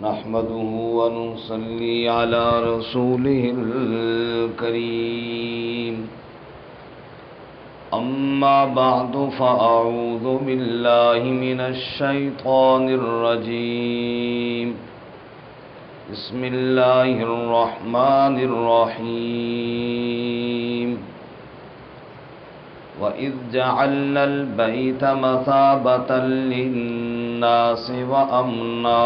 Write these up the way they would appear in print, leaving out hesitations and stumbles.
نحمده ونصلي على رسوله الكريم أما بعد فأعوذ بالله من الشيطان الرجيم بسم الله الرحمن الرحيم وَإِذْ جَعَلْنَا الْبَيْتَ مَثَابَةً لِلنَّاسِ وَأَمْنًا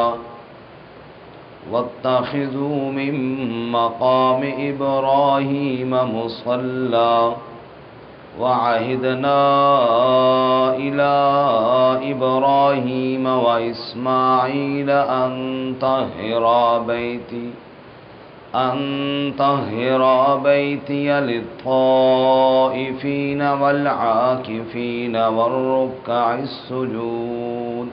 وَاتَّخِذُوا مِن مَّقَامِ إِبْرَاهِيمَ مُصَلًّى وَعَهِدْنَا إِلَىٰ إِبْرَاهِيمَ وَإِسْمَاعِيلَ أَن طهر بيتي للطائفين والعاكفين والركع السجود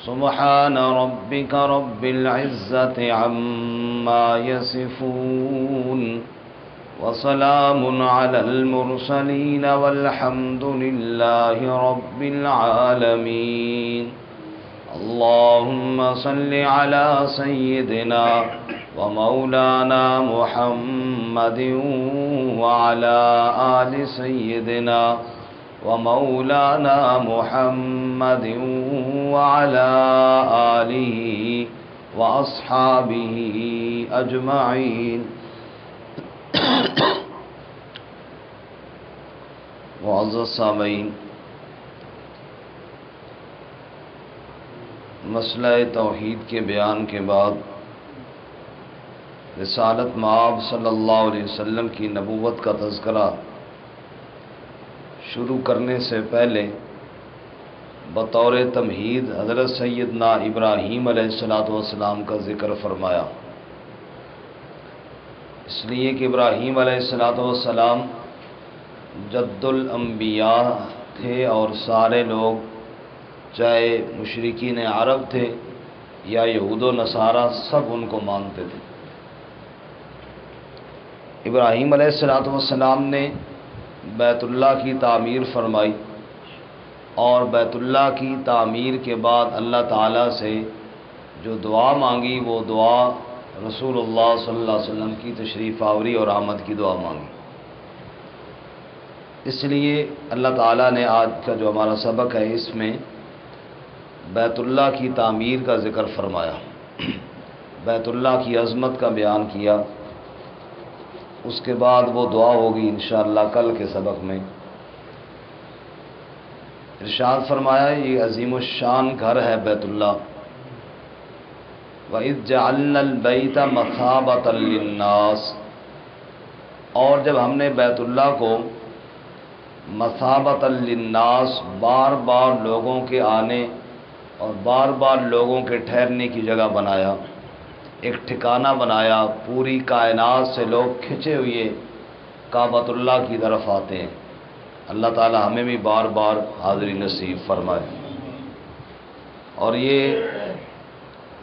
سبحان ربك رب العزة عما يصفون وسلام على المرسلين والحمد لله رب العالمين اللهم صل على سيدنا ومولانا محمد وعلى آل سيدنا ومولانا محمد وعلى آله وأصحابه أجمعين معزز سامعین، مسئلہ توحید کے بیان کے بعد رسالت مآب صلی اللہ علیہ وسلم کی نبوت کا تذکرہ شروع کرنے سے پہلے بطور تمہید حضرت سیدنا ابراہیم علیہ السلام کا ذکر فرمایا، اس لیے کہ ابراہیم علیہ السلام جد الانبیاء تھے اور سارے لوگ چاہے مشرکین عرب تھے یا یہود و نصارہ سب ان کو مانتے تھے۔ ابراہیم علیہ السلام نے بیت اللہ کی تعمیر فرمائی اور بیت اللہ کی تعمیر کے بعد اللہ تعالیٰ سے جو دعا مانگی وہ دعا رسول اللہ صلی اللہ علیہ وسلم کی تشریف آوری اور آمد کی دعا مانگی۔ اس لیے اللہ تعالیٰ نے آج کا جو ہمارا سبق ہے اس میں بیت اللہ کی تعمیر کا ذکر فرمایا، بیت اللہ کی عظمت کا بیان کیا، اس کے بعد وہ دعا ہوگی انشاءاللہ کل کے سبق میں۔ ارشاد فرمایا یہ عظیم الشان گھر ہے بیت اللہ۔ وَإِذْ جَعَلْنَا الْبَيْتَ مَثَابَةً لِلنَّاسِ، اور جب ہم نے بیت اللہ کو مثابۃ للناس بار بار لوگوں کے آنے اور بار بار لوگوں کے ٹھہرنے کی جگہ بنایا، ایک ٹھکانہ بنایا، پوری کائنات سے لوگ کھنچے ہوئے کعبۃ اللہ کی طرف آتے ہیں۔ اللہ تعالی ہمیں بھی بار بار حاضری نصیب فرمائے۔ اور یہ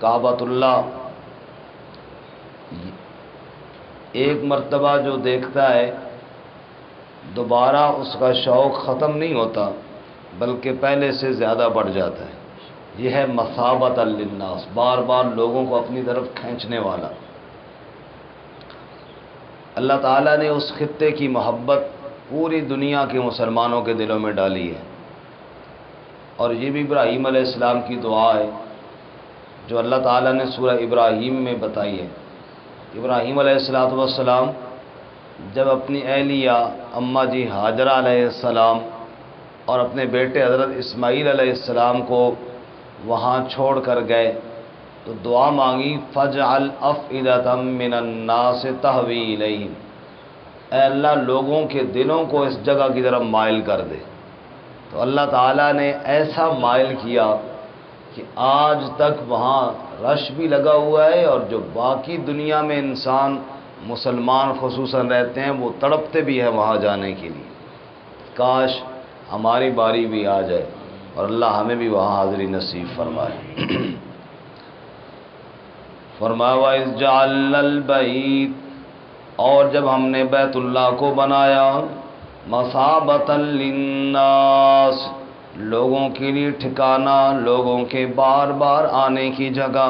کعبۃ اللہ ایک مرتبہ جو دیکھتا ہے دوبارہ اس کا شوق ختم نہیں ہوتا بلکہ پہلے سے زیادہ بڑھ جاتا ہے۔ یہ ہے مثابۃ للناس، بار بار لوگوں کو اپنی طرف کھینچنے والا۔ اللہ تعالیٰ نے اس خطے کی محبت پوری دنیا کے مسلمانوں کے دلوں میں ڈالی ہے، اور یہ بھی ابراہیم علیہ السلام کی دعا ہے جو اللہ تعالیٰ نے سورہ ابراہیم میں بتائی ہے۔ ابراہیم علیہ السلام جب اپنی اہلیہ اماں جی ہاجرہ علیہ السلام اور اپنے بیٹے حضرت اسماعیل علیہ السلام کو وہاں چھوڑ کر گئے تو دعا مانگی فَاجْعَلْ أَفْئِدَةً مِّنَ النَّاسِ تَهْوِي إِلَيْهِمْ، اے اللہ لوگوں کے دلوں کو اس جگہ کی طرف مائل کر دے۔ تو اللہ تعالیٰ نے ایسا مائل کیا کہ آج تک وہاں رش بھی لگا ہوا ہے، اور جو باقی دنیا میں انسان مسلمان خصوصاً رہتے ہیں وہ تڑپتے بھی ہیں وہاں جانے کے لیے۔ کاش ہماری باری بھی آ جائے اور اللہ ہمیں بھی وہاں حاضری نصیب فرمائے۔ فرمایا وَإِذْ جَعَلْنَا الْبَيْتَ، اور جب ہم نے بیت اللہ کو بنایا مثابۃ للناس، لوگوں کے لیے ٹھکانہ، لوگوں کے بار بار آنے کی جگہ،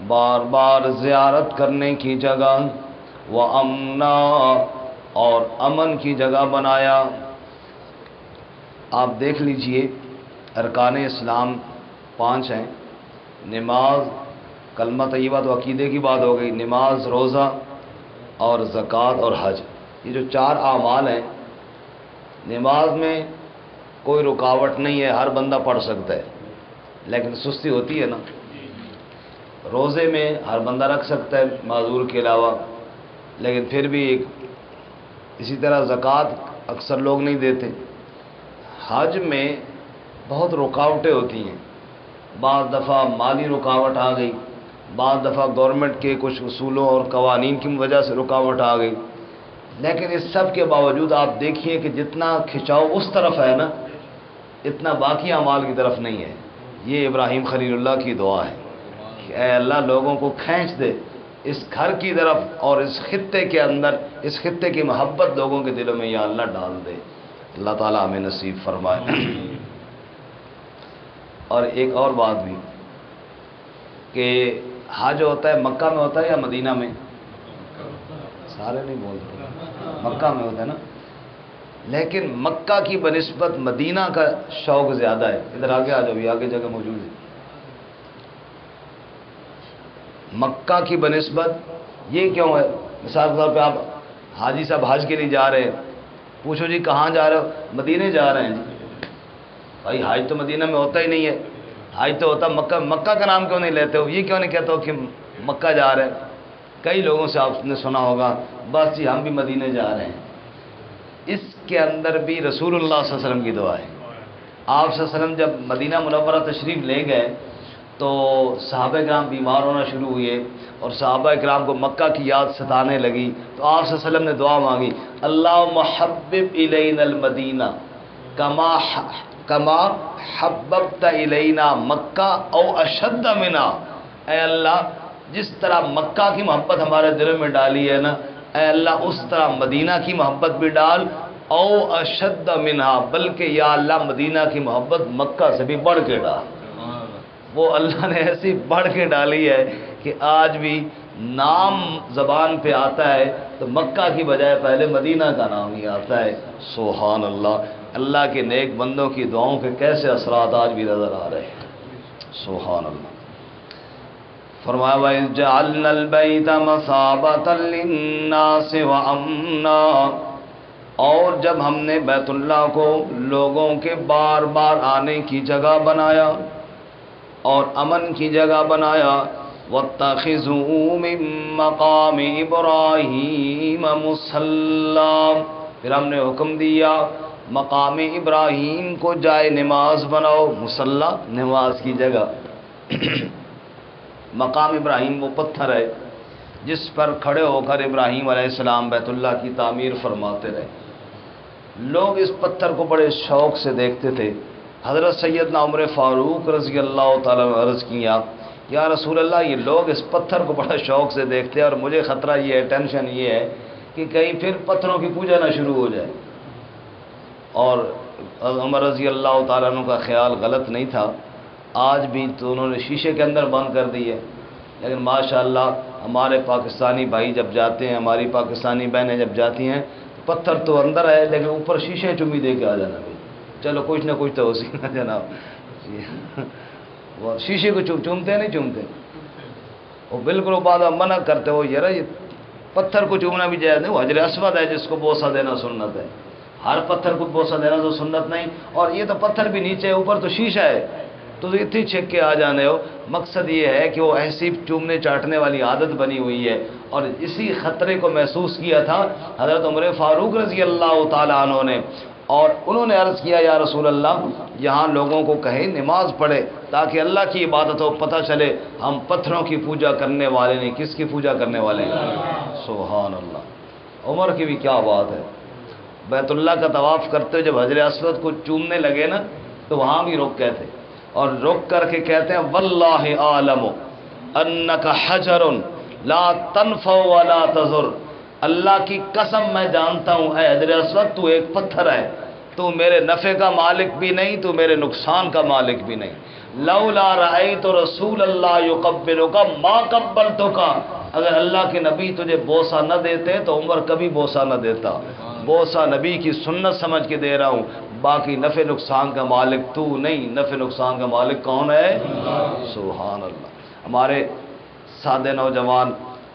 بار بار زیارت کرنے کی جگہ، وَأَمْنًا اور امن کی جگہ بنایا۔ آپ دیکھ لیجئے ارکان اسلام 5 ہیں، نماز، کلمہ طیبہ تو عقیدے کی بات ہو گئی، نماز، روزہ اور زکوٰۃ اور حج، یہ جو 4 اعمال ہیں۔ نماز میں کوئی رکاوٹ نہیں ہے، ہر بندہ پڑھ سکتا ہے، لیکن سستی ہوتی ہے نا۔ روزے میں ہر بندہ رکھ سکتا ہے معذور کے علاوہ، لیکن پھر بھی اسی طرح زکوٰۃ اکثر لوگ نہیں دیتے۔ حج میں بہت رکاوٹیں ہوتی ہیں، بعض دفعہ مالی رکاوٹ آ گئی، بعض دفعہ گورنمنٹ کے کچھ اصولوں اور قوانین کی وجہ سے رکاوٹ آ گئی، لیکن اس سب کے باوجود آپ دیکھیے کہ جتنا کھچاؤ اس طرف ہے نا، اتنا باقی اعمال کی طرف نہیں ہے۔ یہ ابراہیم خلیل اللہ کی دعا ہے کہ اے اللہ لوگوں کو کھینچ دے اس گھر کی طرف، اور اس خطے کے اندر، اس خطے کی محبت لوگوں کے دلوں میں یا اللہ ڈال دے۔ اللہ تعالیٰ ہمیں نصیب فرمائے۔ اور ایک اور بات بھی کہ حج ہوتا ہے مکہ میں ہوتا ہے یا مدینہ میں؟ سارے نہیں بولتے، مکہ میں ہوتا ہے نا، لیکن مکہ کی بنسبت مدینہ کا شوق زیادہ ہے۔ ادھر آگے آ جاؤ، یہ آگے جگہ موجود ہے۔ مکہ کی بنسبت یہ کیوں ہے؟ مثال کے طور پہ آپ حاجی صاحب حج کے لیے جا رہے ہیں، پوچھو جی کہاں جا رہے ہو؟ مدینے جا رہے ہیں جی۔ بھائی حج تو مدینہ میں ہوتا ہی نہیں ہے، حج تو ہوتا مکہ۔ مکہ کا نام کیوں نہیں لیتے ہو؟ یہ کیوں نہیں کہتے ہو کہ مکہ جا رہے ہیں؟ کئی لوگوں سے آپ نے سنا ہوگا بس جی ہم بھی مدینے جا رہے ہیں۔ اس کے اندر بھی رسول اللہ صلی اللہ علیہ وسلم کی دعا ہے۔ آپ صلی اللہ علیہ وسلم جب مدینہ منورہ تشریف لے گئے تو صحابہ کرام بیمار ہونا شروع ہوئے اور صحابہ کرام کو مکہ کی یاد ستانے لگی، تو آپ صلی اللہ علیہ وسلم نے دعا مانگی، اللہم حبب الینا المدینہ کما حببت الینا مکہ او اشد منا۔ اے اللہ جس طرح مکہ کی محبت ہمارے دلوں میں ڈالی ہے نا، اے اللہ اس طرح مدینہ کی محبت بھی ڈال، او اشد منہا، بلکہ یا اللہ مدینہ کی محبت مکہ سے بھی بڑھ کے ڈال۔ وہ اللہ نے ایسی بڑھ کے ڈالی ہے کہ آج بھی نام زبان پہ آتا ہے تو مکہ کی بجائے پہلے مدینہ کا نام ہی آتا ہے۔ سبحان اللہ، اللہ کے نیک بندوں کی دعاؤں کے کیسے اثرات آج بھی نظر آ رہے ہیں۔ سبحان اللہ۔ فرمایا وَإِذْ جَعَلْنَا الْبَيْتَ مَثَابَةً لِلنَّاسِ وَأَمْنًا، اور جب ہم نے بیت اللہ کو لوگوں کے بار بار آنے کی جگہ بنایا اور امن کی جگہ بنایا، وَاتَّخِذُوا مِن مَّقَامِ إِبْرَاهِيمَ مُصَلًّى، پھر ہم نے حکم دیا مقام ابراہیم کو جائے نماز بناؤ، مصلی نماز کی جگہ۔ مقام ابراہیم وہ پتھر ہے جس پر کھڑے ہو کر ابراہیم علیہ السلام بیت اللہ کی تعمیر فرماتے رہے۔ لوگ اس پتھر کو بڑے شوق سے دیکھتے تھے۔ حضرت سیدنا عمر فاروق رضی اللہ تعالیٰ عنہ عرض کیا، یا رسول اللہ یہ لوگ اس پتھر کو بڑا شوق سے دیکھتے ہیں اور مجھے خطرہ یہ ہے، ٹینشن یہ ہے کہ کہیں پھر پتھروں کی پوجا نہ شروع ہو جائے۔ اور عمر رضی اللہ تعالیٰ عنہ کا خیال غلط نہیں تھا، آج بھی تو انہوں نے شیشے کے اندر بند کر دی ہے، لیکن ماشاءاللہ ہمارے پاکستانی بھائی جب جاتے ہیں، ہماری پاکستانی بہنیں جب جاتی ہیں، پتھر تو اندر ہے لیکن اوپر شیشے چمی دے کے آ جانا بھائی، چلو کچھ نہ کچھ تو ہو سی نا جناب۔ وہ شیشے کو چومتے نہیں چومتے، وہ بالکل بعد منع کرتے ہو، یہ پتھر کو چومنا بھی جائز نہیں، وہ حجر اسود ہے جس کو بوسہ دینا سنت ہے، ہر پتھر کو بوسہ دینا تو سنت نہیں۔ اور یہ تو پتھر بھی نیچے ہے، اوپر تو شیشہ ہے، تو اتنی چھک کے آ جانے ہو۔ مقصد یہ ہے کہ وہ ایسی چومنے چاٹنے والی عادت بنی ہوئی ہے، اور اسی خطرے کو محسوس کیا تھا حضرت عمر فاروق رضی اللہ تعالیٰ عنہ نے، اور انہوں نے عرض کیا یا رسول اللہ یہاں لوگوں کو کہیں نماز پڑھے تاکہ اللہ کی عبادت ہو، پتہ چلے ہم پتھروں کی پوجا کرنے والے نہیں، کس کی پوجا کرنے والے ہیں۔ سبحان اللہ، عمر کی بھی کیا بات ہے۔ بیت اللہ کا طواف کرتے ہوئے جب حجر اسود کو چومنے لگے نا تو وہاں بھی رک گئے تھے، اور رک کر کے کہتے ہیں واللہ اعلم انک حجر لا تنفع ولا تضر، اللہ کی قسم میں جانتا ہوں اے حجر اسود تو ایک پتھر ہے، تو میرے نفع کا مالک بھی نہیں، تو میرے نقصان کا مالک بھی نہیں۔ لولا رأیت رسول اللہ یقبلک ما قبلتک، اگر اللہ کے نبی تجھے بوسہ نہ دیتے تو عمر کبھی بوسہ نہ دیتا۔ بوسہ نبی کی سنت سمجھ کے دے رہا ہوں، باقی نفع نقصان کا مالک تو نہیں، نفع نقصان کا مالک کون ہے؟ سبحان اللہ۔ ہمارے سادے نوجوان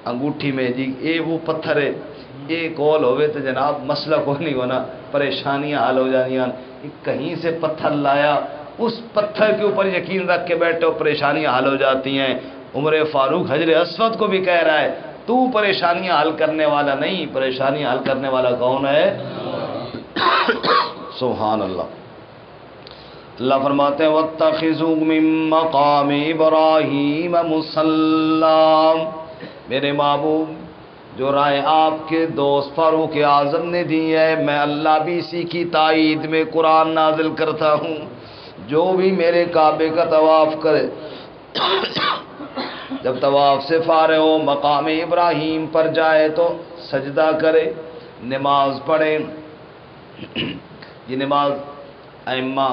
انگوٹھی میں جی اے وہ پتھر ہے، ایک کول ہوئے تو جناب مسئلہ کوئی نہیں ہونا، پریشانیاں حل ہو جانیاں۔ کہیں سے پتھر لایا، اس پتھر کے اوپر یقین رکھ کے بیٹھو، پریشانیاں حل ہو جاتی ہیں۔ عمر فاروق حجر اسود کو بھی کہہ رہا ہے تو پریشانیاں حل کرنے والا نہیں، پریشانیاں حل کرنے والا کون ہے؟ سبحان اللہ۔ اللہ فرماتے ہیں وَاتَّخِذُوا مِن مَّقَامِ إِبْرَاهِيمَ مُصَلًّى، میرے محبوب جو رائے آپ کے دوست فاروق اعظم نے دی ہے، میں اللہ بھی اسی کی تائید میں قرآن نازل کرتا ہوں، جو بھی میرے کعبے کا طواف کرے، جب طواف سے فارغ ہو مقام ابراہیم پر جائے تو سجدہ کرے، نماز پڑھے۔ یہ نماز ائمہ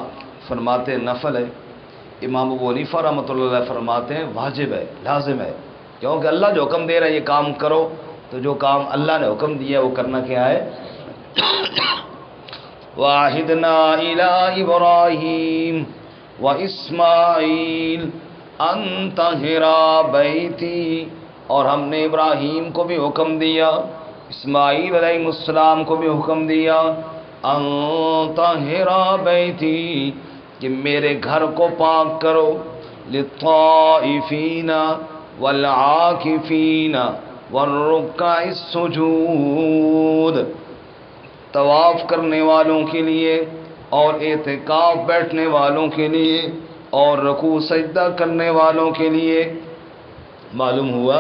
فرماتے ہیں نفل ہے، امام ابو حنیفہ رحمۃ اللہ علیہ فرماتے ہیں واجب ہے، لازم ہے، کیونکہ اللہ جو حکم دے رہا ہے یہ کام کرو، تو جو کام اللہ نے حکم دیا ہے وہ کرنا کیا ہے؟ وَعَهِدْنَا إِلَىٰ إِبْرَاهِيمَ وَإِسْمَاعِيلَ أَن طَهِّرَا بَيْتِي، اور ہم نے ابراہیم کو بھی حکم دیا، اسماعیل علیہ السلام کو بھی حکم دیا، ان طَهِّرَا بَيْتِي، کہ میرے گھر کو پاک کرو، لِلطَّائِفِينَ وَالْعَاكِفِينَ وَالرُّكَّعِ السُّجُودِ، طواف کرنے والوں کے لیے اور اعتکاف بیٹھنے والوں کے لیے اور رکوع سجدہ کرنے والوں کے لیے۔ معلوم ہوا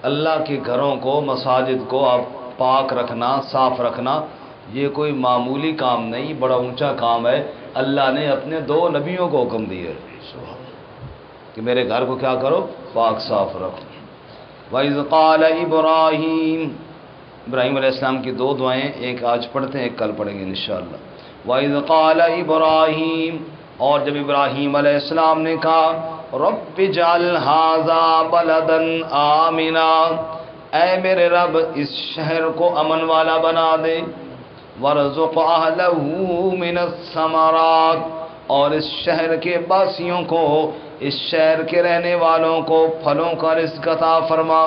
اللہ کے گھروں کو، مساجد کو آپ پاک رکھنا، صاف رکھنا، یہ کوئی معمولی کام نہیں، بڑا اونچا کام ہے۔ اللہ نے اپنے دو نبیوں کو حکم دیا ہے کہ میرے گھر کو کیا کرو؟ پاک صاف رکھو۔ وَإِذْ قَالَ إِبْرَاهِيمُ، ابراہیم علیہ السلام کی دو دعائیں، ایک آج پڑھتے ہیں ایک کل پڑھیں گے انشاءاللہ۔ وَإِذْ قَالَ إِبْرَاهِيمُ، اور جب ابراہیم علیہ السلام نے کہا رَبِّ اجْعَلْ هَٰذَا بَلَدًا آمِنًا، اے میرے رب اس شہر کو امن والا بنا دے، وَارْزُقْ أَهْلَهُ مِنَ الثَّمَرَاتِ، اور اس شہر کے باسیوں کو، اس شہر کے رہنے والوں کو پھلوں کا رزق عطا فرما۔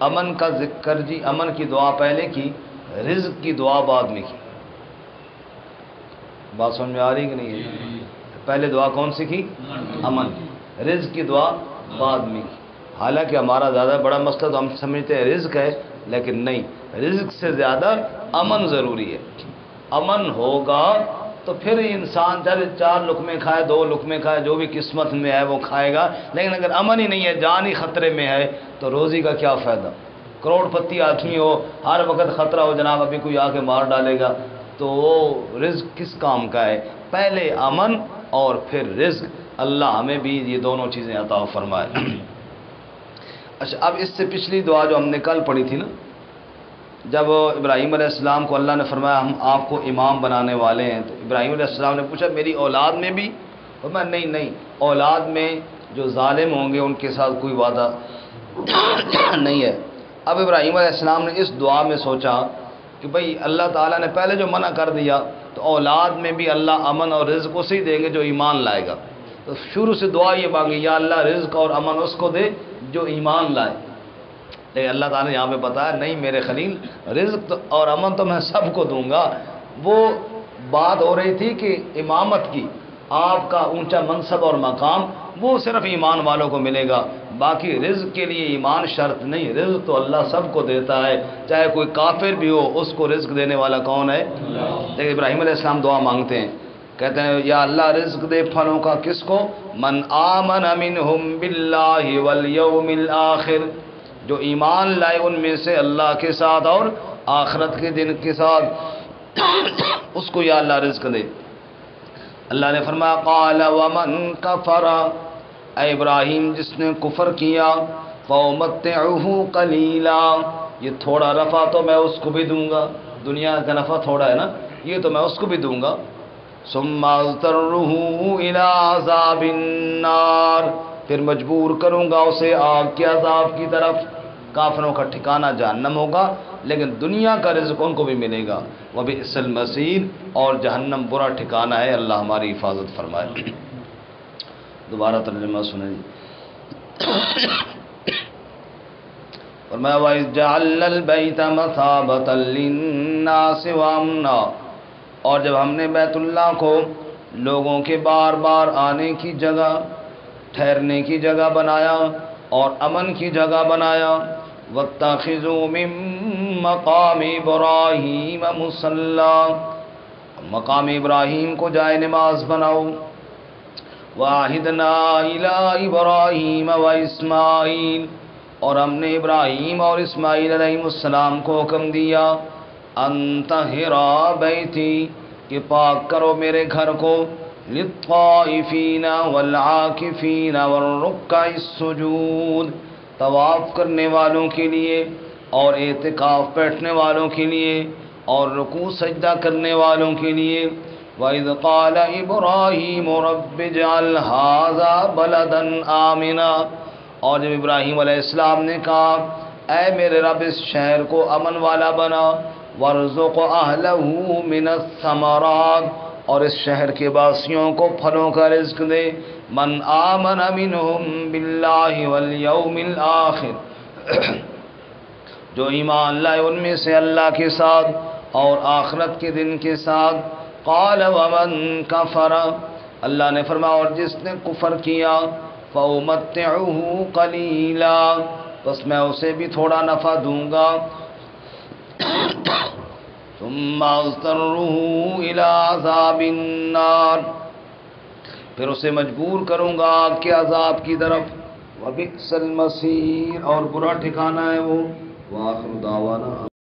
امن کا ذکر جی، امن کی دعا پہلے کی، رزق کی دعا بعد میں کی۔ بات سمجھ میں آ رہی کہ نہیں ہے؟ پہلے دعا کون سی کی؟ امن، رزق کی دعا بعد میں کی۔ حالانکہ ہمارا زیادہ بڑا مسئلہ تو ہم سمجھتے ہیں رزق ہے، لیکن نہیں، رزق سے زیادہ امن ضروری ہے۔ امن ہوگا تو پھر انسان چاہے 4 لقمے کھائے، 2 لقمے کھائے، جو بھی قسمت میں ہے وہ کھائے گا، لیکن اگر امن ہی نہیں ہے، جان ہی خطرے میں ہے، تو روزی کا کیا فائدہ؟ کروڑ پتی آدمی ہو، ہر وقت خطرہ ہو جناب ابھی کوئی آ کے مار ڈالے گا، تو وہ رزق کس کام کا ہے؟ پہلے امن اور پھر رزق۔ اللہ ہمیں بھی یہ دونوں چیزیں عطا فرمائے۔ اچھا، اب اس سے پچھلی دعا جو ہم نے کل پڑھی تھی نا، جب ابراہیم علیہ السلام کو اللہ نے فرمایا ہم آپ کو امام بنانے والے ہیں، تو ابراہیم علیہ السلام نے پوچھا میری اولاد میں بھی؟ فرمایا نہیں، اولاد میں جو ظالم ہوں گے ان کے ساتھ کوئی وعدہ نہیں ہے۔ اب ابراہیم علیہ السلام نے اس دعا میں سوچا کہ بھئی اللہ تعالیٰ نے پہلے جو منع کر دیا، تو اولاد میں بھی اللہ امن اور رزق اسی دیں گے جو ایمان لائے گا، تو شروع سے دعا یہ مانگی یا اللہ رزق اور امن اس کو دے جو ایمان لائے۔ لیکن اللہ تعالیٰ نے یہاں پہ بتایا نہیں میرے خلیل، رزق اور امن تو میں سب کو دوں گا۔ وہ بات ہو رہی تھی کہ امامت کی، آپ کا اونچا منصب اور مقام وہ صرف ایمان والوں کو ملے گا، باقی رزق کے لیے ایمان شرط نہیں، رزق تو اللہ سب کو دیتا ہے، چاہے کوئی کافر بھی ہو اس کو رزق دینے والا کون ہے؟ لیکن ابراہیم علیہ السلام دعا مانگتے ہیں، کہتے ہیں یا اللہ رزق دے پھلوں کا، کس کو؟ من آمن منہم باللہ والیوم الآخر، جو ایمان لائے ان میں سے اللہ کے ساتھ اور آخرت کے دن کے ساتھ، اس کو یا اللہ رزق دے۔ اللہ نے فرمایا قال ومن کفر، اے ابراہیم جس نے کفر کیا، فَأُمَتِّعُهُ قَلِيلًا، یہ تھوڑا نفع تو میں اس کو بھی دوں گا، دنیا کا نفع تھوڑا ہے نا، یہ تو میں اس کو بھی دوں گا، ثم اضطرہ الی عذاب النار، پھر مجبور کروں گا اسے آگ کے عذاب کی طرف۔ کافروں کا ٹھکانہ جہنم ہوگا، لیکن دنیا کا رزق ان کو بھی ملے گا۔ وبئس المصیر، اور جہنم برا ٹھکانہ ہے، اللہ ہماری حفاظت فرمائے۔ دوبارہ ترجمہ سنیں۔ فرمایا وَإِذْ جَعَلْنَا الْبَيْتَ مَثَابَةً لِلنَّاسِ وَأَمْنًا، اور جب ہم نے بیت اللہ کو لوگوں کے بار بار آنے کی جگہ، ٹھہرنے کی جگہ بنایا اور امن کی جگہ بنایا۔ وَاتَّخِذُوا مِن مَّقَامِ إِبْرَاهِيمَ مُصَلًّى، مقام ابراہیم کو جائے نماز بناؤ۔ وَعَهِدْنَا إِلَىٰ إِبْرَاهِيمَ وَإِسْمَاعِيلَ، اور ہم نے ابراہیم اور اسماعیل علیہ السلام کو حکم دیا، ان طہرا بیتی، کہ پاک کرو میرے گھر کو، للطائفین والعاکفین والرکع السجود، طواف کرنے والوں کے لیے اور اعتکاف بیٹھنے والوں کے لیے اور رکوع سجدہ کرنے والوں کے لیے۔ وَإِذْ قَالَ إِبْرَاهِيمُ رَبِّ اجْعَلْ هَٰذَا بَلَدًا آمِنًا، اور جب ابراہیم علیہ السلام نے کہا اے میرے رب اس شہر کو امن والا بنا، وَارْزُقْ أَهْلَهُ مِنَ الثَّمَرَاتِ، اور اس شہر کے باسیوں کو پھلوں کا رزق دے، مَنْ آمَنَ مِنْهُمْ بِاللَّهِ وَالْيَوْمِ الْآخِرِ، جو ایمان لائے ان میں سے اللہ کے ساتھ اور آخرت کے دن کے ساتھ۔ قَالَ وَمَنْ كَفَرَ، اللہ نے فرمایا اور جس نے کفر کیا، فَأُمَتِّعُهُ قَلِيلًا، بس میں اسے بھی تھوڑا نفع دوں گا، ثُمَّ أَضْطَرُّهُ إِلَىٰ عَذَابِ النَّارِ، پھر اسے مجبور کروں گا آگ کے عذاب کی طرف۔ وَبِئْسَ الْمَصِيرُ، اور برا ٹھکانہ ہے وہ۔ وَآخِرُ دعوانا